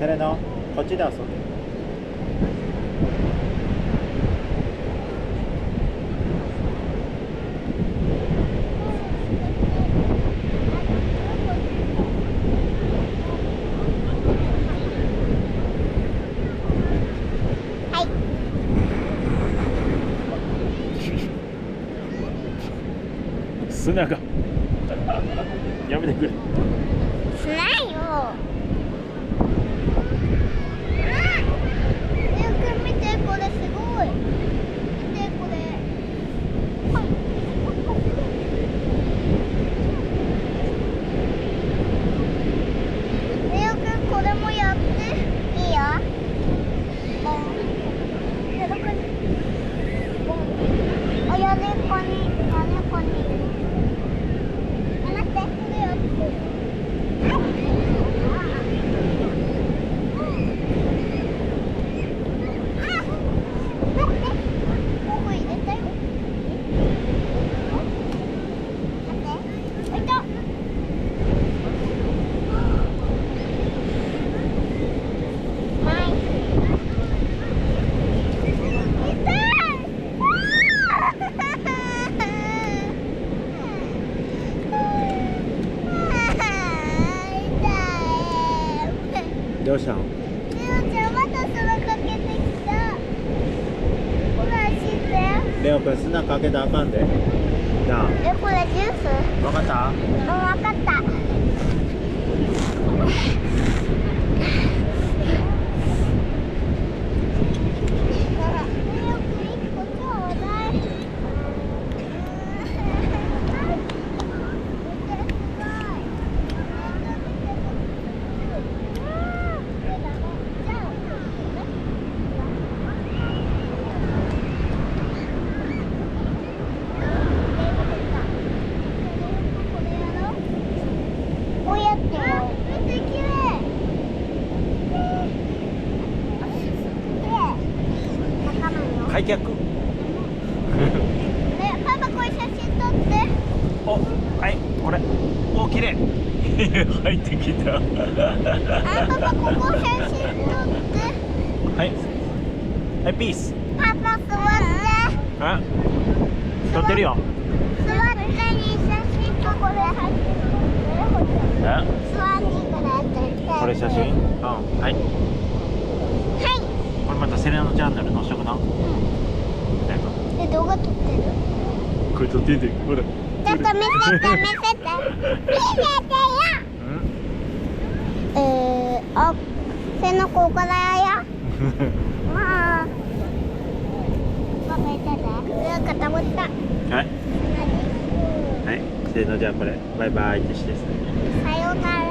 セレナ、こっちで遊んで。砂がやめてくれ。しないよ。ゆうくん見て、これすごい。見てこれ。ゆうくんこれもやっていいよ。でどこに？あ、屋根こに屋根こに。待って、これやって。どうしたの？また砂かけてきた。ほら、知って。レオくん、砂かけたらあかんで。なあ。これジュース？わかった？わかった。開脚。パパこれ写真撮って。お、はい、これ。お、綺麗。入ってきた。パパここ写真撮って。はい。はい、ピース。パパ座って。あ、撮ってるよ。座ってに写真ここで入ってる。え？座りからやってる。これ写真？うん、はい。はい。これまたセレナのチャンネル載せとくな。動画撮ってる？これ撮ってんで、ほら。ちょっと見せて、見せて。見せてよ。あ、背のこからや。まあ。パパいたで。固まった。はい。はい、せーの、じゃあこれバイバイってしてですね。さよなら。